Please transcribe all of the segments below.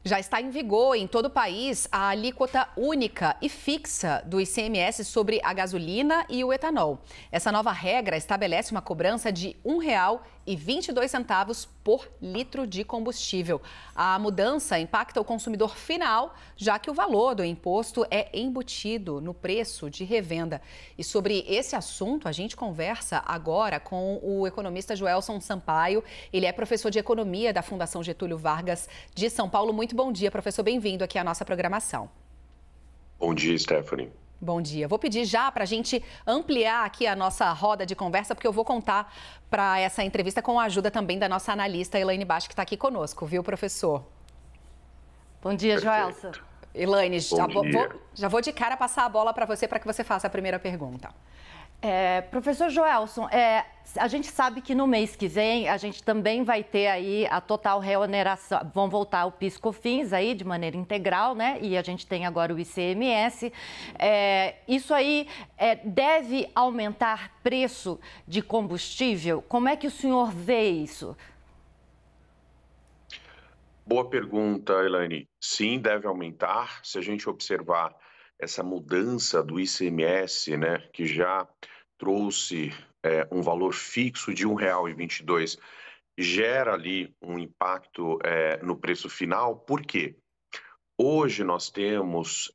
Já está em vigor em todo o país a alíquota única e fixa do ICMS sobre a gasolina e o etanol. Essa nova regra estabelece uma cobrança de R$ 1,22 por litro de combustível. A mudança impacta o consumidor final, já que o valor do imposto é embutido no preço de revenda. E sobre esse assunto, a gente conversa agora com o economista Joelson Sampaio. Ele é professor de economia da Fundação Getúlio Vargas de São Paulo. Muito bom dia, professor. Bem-vindo aqui à nossa programação. Bom dia, Stephanie. Bom dia. Vou pedir já para a gente ampliar aqui a nossa roda de conversa, porque eu vou contar para essa entrevista com a ajuda também da nossa analista Elaine Baixo, que está aqui conosco, viu, professor? Bom dia, Joelson. Elaine, já vou de cara passar a bola para você que você faça a primeira pergunta. Professor Joelson, a gente sabe que no mês que vem a gente também vai ter aí a total reoneração, vão voltar o PIS/COFINS aí de maneira integral, né? E a gente tem agora o ICMS. Isso aí deve aumentar preço de combustível? Como é que o senhor vê isso? Boa pergunta, Elaine. Sim, deve aumentar. Se a gente observar essa mudança do ICMS, né, que já trouxe um valor fixo de R$ 1,22, gera ali um impacto no preço final. Por quê? Hoje nós temos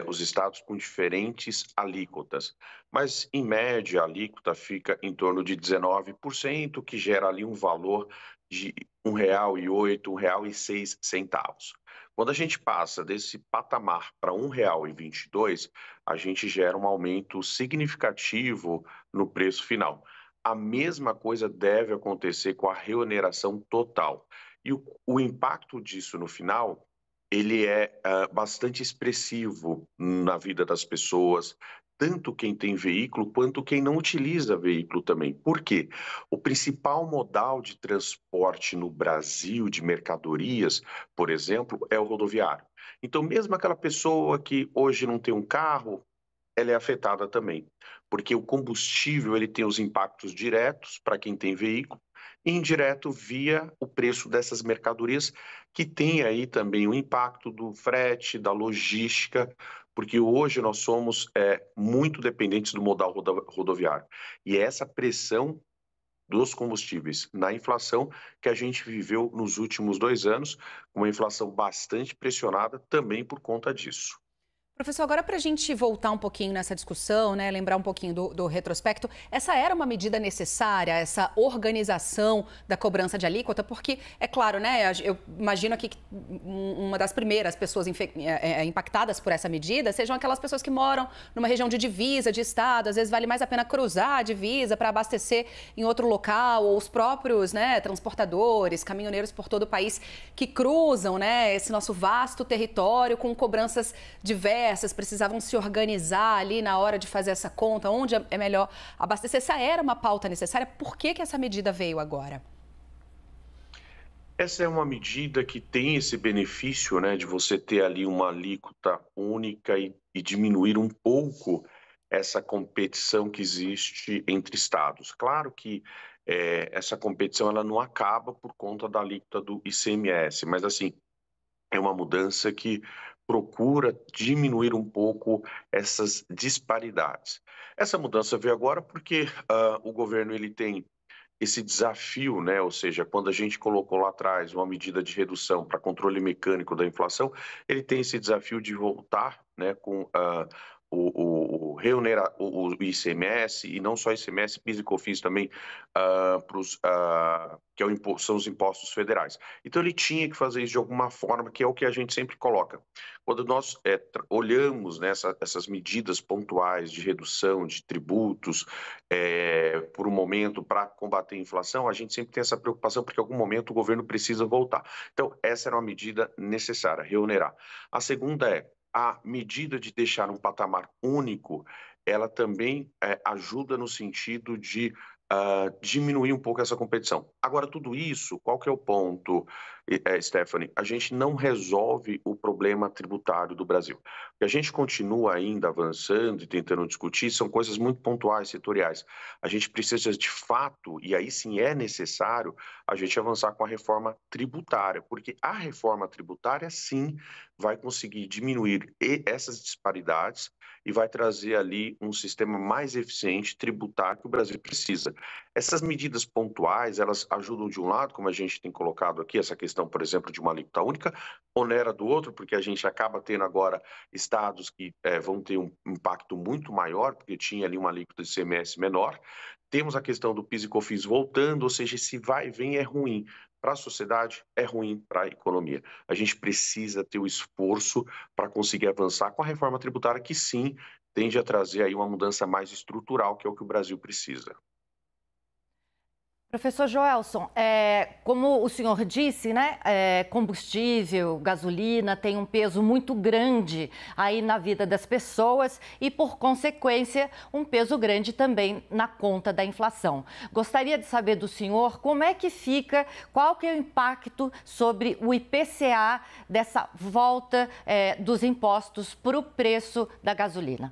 os estados com diferentes alíquotas, mas em média a alíquota fica em torno de 19%, que gera ali um valor de R$ 1,08, R$ 1,06. Quando a gente passa desse patamar para R$ 1,22, a gente gera um aumento significativo no preço final. A mesma coisa deve acontecer com a reoneração total. E o impacto disso no final ele é bastante expressivo na vida das pessoas, tanto quem tem veículo quanto quem não utiliza veículo também. Por quê? O principal modal de transporte no Brasil de mercadorias, por exemplo, é o rodoviário. Então, mesmo aquela pessoa que hoje não tem um carro, ela é afetada também, porque o combustível ele tem os impactos diretos para quem tem veículo e indireto via o preço dessas mercadorias, que tem aí também o impacto do frete, da logística, porque hoje nós somos muito dependentes do modal rodoviário. E é essa pressão dos combustíveis na inflação que a gente viveu nos últimos 2 anos, uma inflação bastante pressionada também por conta disso. Professor, agora para a gente voltar um pouquinho nessa discussão, né, lembrar um pouquinho do retrospecto, essa era uma medida necessária, essa organização da cobrança de alíquota? Porque, é claro, né, eu imagino aqui que uma das primeiras pessoas impactadas por essa medida sejam aquelas pessoas que moram numa região de divisa, de estado, às vezes vale mais a pena cruzar a divisa para abastecer em outro local, ou os próprios, né, transportadores, caminhoneiros por todo o país que cruzam, né, esse nosso vasto território com cobranças diversas, precisavam se organizar ali na hora de fazer essa conta, onde é melhor abastecer. Essa era uma pauta necessária. Por que essa medida veio agora? Essa é uma medida que tem esse benefício, né, de você ter ali uma alíquota única e diminuir um pouco essa competição que existe entre estados. Claro que essa competição ela não acaba por conta da alíquota do ICMS, mas assim, é uma mudança que procura diminuir um pouco essas disparidades. Essa mudança veio agora porque o governo ele tem esse desafio, né? Ou seja, quando a gente colocou lá atrás uma medida de redução para controle mecânico da inflação, ele tem esse desafio de voltar, né, com o ICMS, e não só ICMS, PIS e COFINS também, são os impostos federais. Então ele tinha que fazer isso de alguma forma, que é o que a gente sempre coloca. Quando nós olhamos essas medidas pontuais de redução de tributos por um momento para combater a inflação, a gente sempre tem essa preocupação porque em algum momento o governo precisa voltar. Então essa era uma medida necessária, reonerar. A segunda é a medida de deixar um patamar único, ela também ajuda no sentido de diminuir um pouco essa competição. Agora, tudo isso, qual que é o ponto, Stephanie, a gente não resolve o problema tributário do Brasil. O que a gente continua ainda avançando e tentando discutir são coisas muito pontuais, setoriais. A gente precisa de fato, e aí sim é necessário, a gente avançar com a reforma tributária, porque a reforma tributária sim vai conseguir diminuir essas disparidades e vai trazer ali um sistema mais eficiente tributário que o Brasil precisa. Essas medidas pontuais, elas ajudam de um lado, como a gente tem colocado aqui, essa questão, por exemplo, de uma alíquota única, onera do outro, porque a gente acaba tendo agora estados que vão ter um impacto muito maior, porque tinha ali uma alíquota de ICMS menor. Temos a questão do PIS e COFINS voltando, ou seja, esse vai e vem é ruim. Para a sociedade, é ruim para a economia. A gente precisa ter o esforço para conseguir avançar com a reforma tributária, que sim, tende a trazer aí uma mudança mais estrutural, que é o que o Brasil precisa. Professor Joelson, como o senhor disse, né, combustível, gasolina tem um peso muito grande aí na vida das pessoas e, por consequência, um peso grande também na conta da inflação. Gostaria de saber do senhor como é que fica, qual que é o impacto sobre o IPCA dessa volta dos impostos para o preço da gasolina.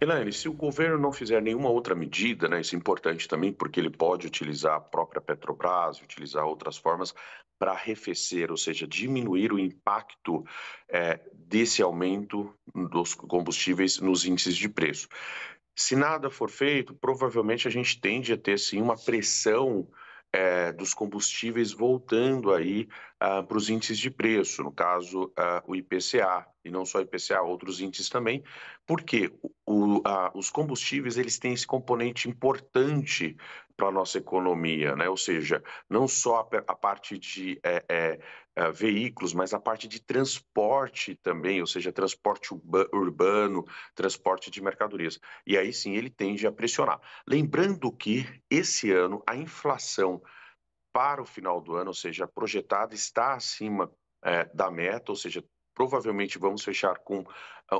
Elaine, se o governo não fizer nenhuma outra medida, né, isso é importante também, porque ele pode utilizar a própria Petrobras, utilizar outras formas para arrefecer, ou seja, diminuir o impacto desse aumento dos combustíveis nos índices de preço. Se nada for feito, provavelmente a gente tende a ter, sim, uma pressão dos combustíveis voltando aí para os índices de preço, no caso o IPCA, e não só o IPCA, outros índices também, porque os combustíveis eles têm esse componente importante para a nossa economia, né? Ou seja, não só a parte de veículos, mas a parte de transporte também, ou seja, transporte urbano, transporte de mercadorias. E aí sim ele tende a pressionar. Lembrando que esse ano a inflação para o final do ano, ou seja, projetada, está acima da meta, ou seja, provavelmente vamos fechar com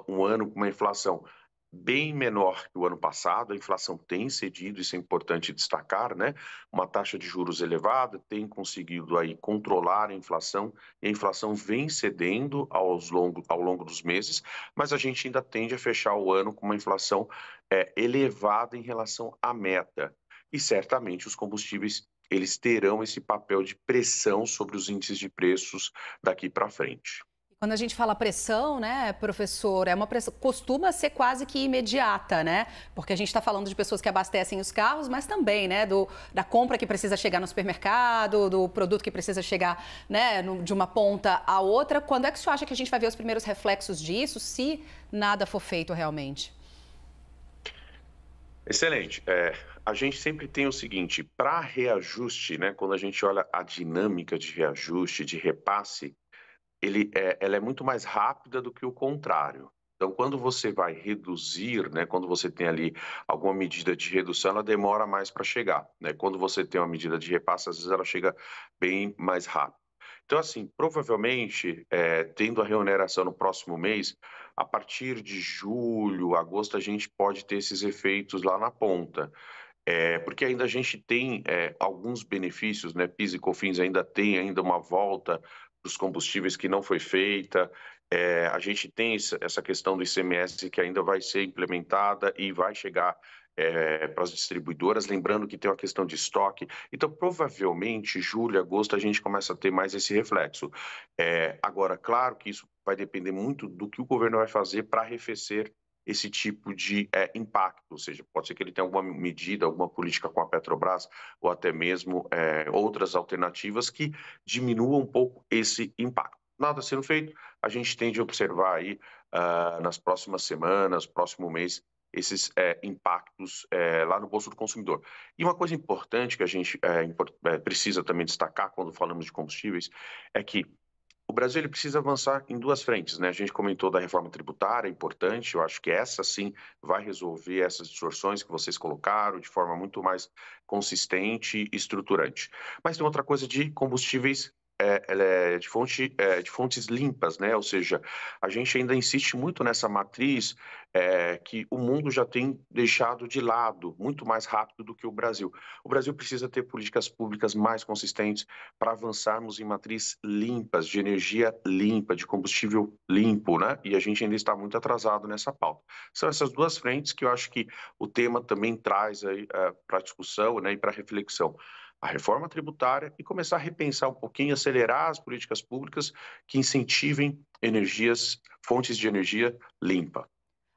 um ano com uma inflação bem menor que o ano passado. A inflação tem cedido, isso é importante destacar, né? Uma taxa de juros elevada tem conseguido aí controlar a inflação, e a inflação vem cedendo ao longo dos meses, mas a gente ainda tende a fechar o ano com uma inflação elevada em relação à meta. E certamente os combustíveis eles terão esse papel de pressão sobre os índices de preços daqui para frente. Quando a gente fala pressão, né, professor, é uma pressão, costuma ser quase que imediata, né? Porque a gente está falando de pessoas que abastecem os carros, mas também, né, da compra que precisa chegar no supermercado, do produto que precisa chegar, né, de uma ponta à outra. Quando é que o senhor acha que a gente vai ver os primeiros reflexos disso, se nada for feito realmente? Excelente. A gente sempre tem o seguinte, para reajuste, né, quando a gente olha a dinâmica de reajuste, de repasse, ela é muito mais rápida do que o contrário. Então, quando você vai reduzir, né, quando você tem ali alguma medida de redução, ela demora mais para chegar, né? Quando você tem uma medida de repasse, às vezes ela chega bem mais rápido. Então, assim, provavelmente, tendo a reoneração no próximo mês, a partir de julho, agosto, a gente pode ter esses efeitos lá na ponta. Porque ainda a gente tem alguns benefícios, né? PIS e COFINS ainda tem uma volta dos combustíveis que não foi feita. A gente tem essa questão do ICMS que ainda vai ser implementada e vai chegar para as distribuidoras, lembrando que tem uma questão de estoque. Então, provavelmente, julho, agosto, a gente começa a ter mais esse reflexo. Agora, claro que isso vai depender muito do que o governo vai fazer para arrefecer esse tipo de impacto, ou seja, pode ser que ele tenha alguma medida, alguma política com a Petrobras ou até mesmo outras alternativas que diminuam um pouco esse impacto. Nada sendo feito, a gente tende a observar aí nas próximas semanas, próximo mês, esses impactos lá no bolso do consumidor. E uma coisa importante que a gente precisa também destacar quando falamos de combustíveis é que o Brasil ele precisa avançar em duas frentes, né? A gente comentou da reforma tributária, importante, eu acho que essa sim vai resolver essas distorções que vocês colocaram de forma muito mais consistente e estruturante. Mas tem outra coisa de combustíveis ela é de fontes limpas, né? Ou seja, a gente ainda insiste muito nessa matriz que o mundo já tem deixado de lado muito mais rápido do que o Brasil. O Brasil precisa ter políticas públicas mais consistentes para avançarmos em matriz limpas, de energia limpa, de combustível limpo, né? E a gente ainda está muito atrasado nessa pauta. São essas duas frentes que eu acho que o tema também traz aí para discussão, né, e para reflexão. A reforma tributária e começar a repensar um pouquinho, acelerar as políticas públicas que incentivem fontes de energia limpa.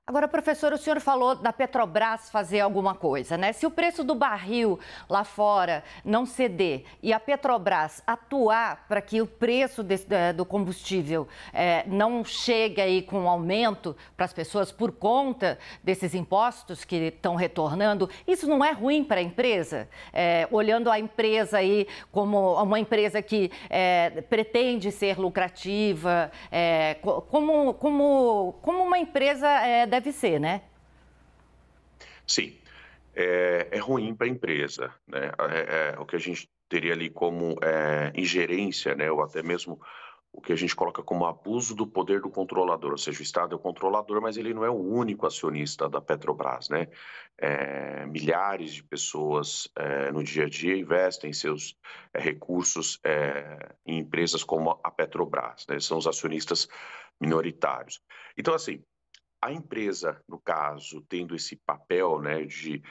Agora, professor, o senhor falou da Petrobras fazer alguma coisa, né? Se o preço do barril lá fora não ceder e a Petrobras atuar para que o preço do combustível não chegue aí com um aumento para as pessoas por conta desses impostos que estão retornando, isso não é ruim para a empresa? Olhando a empresa aí como uma empresa que pretende ser lucrativa, como uma empresa deve ser, né? Sim, é ruim para a empresa, né? O que a gente teria ali como ingerência, né? Ou até mesmo o que a gente coloca como abuso do poder do controlador, ou seja, o Estado é o controlador, mas ele não é o único acionista da Petrobras, né? Milhares de pessoas no dia a dia investem seus recursos em empresas como a Petrobras, né? São os acionistas minoritários. Então, assim, a empresa, no caso, tendo esse papel, né, de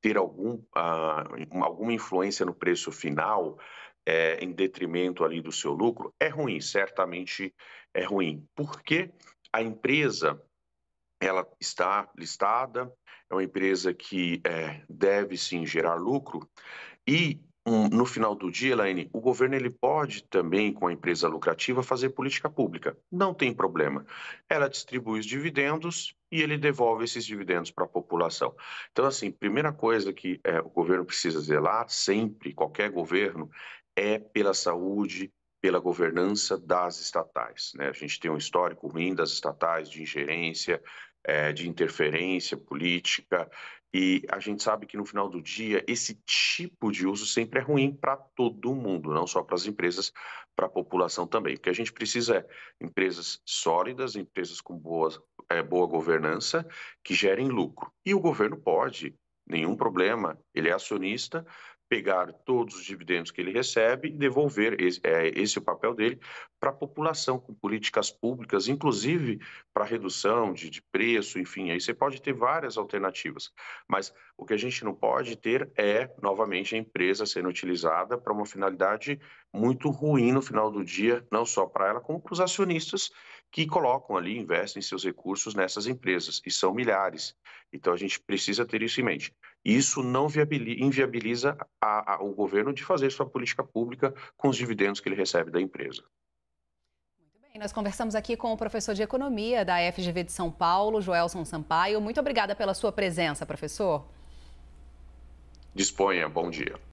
ter alguma influência no preço final, em detrimento ali do seu lucro, é ruim, certamente é ruim. Porque a empresa, ela está listada, é uma empresa que deve sim gerar lucro e no final do dia, Elaine, o governo ele pode também, com a empresa lucrativa, fazer política pública. Não tem problema. Ela distribui os dividendos e ele devolve esses dividendos para a população. Então, assim, primeira coisa que o governo precisa zelar, sempre, qualquer governo, é pela saúde, pela governança das estatais, né? A gente tem um histórico ruim das estatais de ingerência, de interferência política, e a gente sabe que no final do dia esse tipo de uso sempre é ruim para todo mundo, não só para as empresas, para a população também. O que a gente precisa é empresas sólidas, empresas com boa governança, que gerem lucro. E o governo pode, nenhum problema, ele é acionista, pegar todos os dividendos que ele recebe e devolver, esse é o papel dele, para a população, com políticas públicas, inclusive para redução de preço, enfim, aí você pode ter várias alternativas. Mas o que a gente não pode ter é, novamente, a empresa sendo utilizada para uma finalidade muito ruim no final do dia, não só para ela, como para os acionistas que colocam ali, investem seus recursos nessas empresas, e são milhares. Então a gente precisa ter isso em mente. Isso não inviabiliza o governo de fazer sua política pública com os dividendos que ele recebe da empresa. Muito bem, nós conversamos aqui com o professor de Economia da FGV de São Paulo, Joelson Sampaio. Muito obrigada pela sua presença, professor. Disponha, bom dia.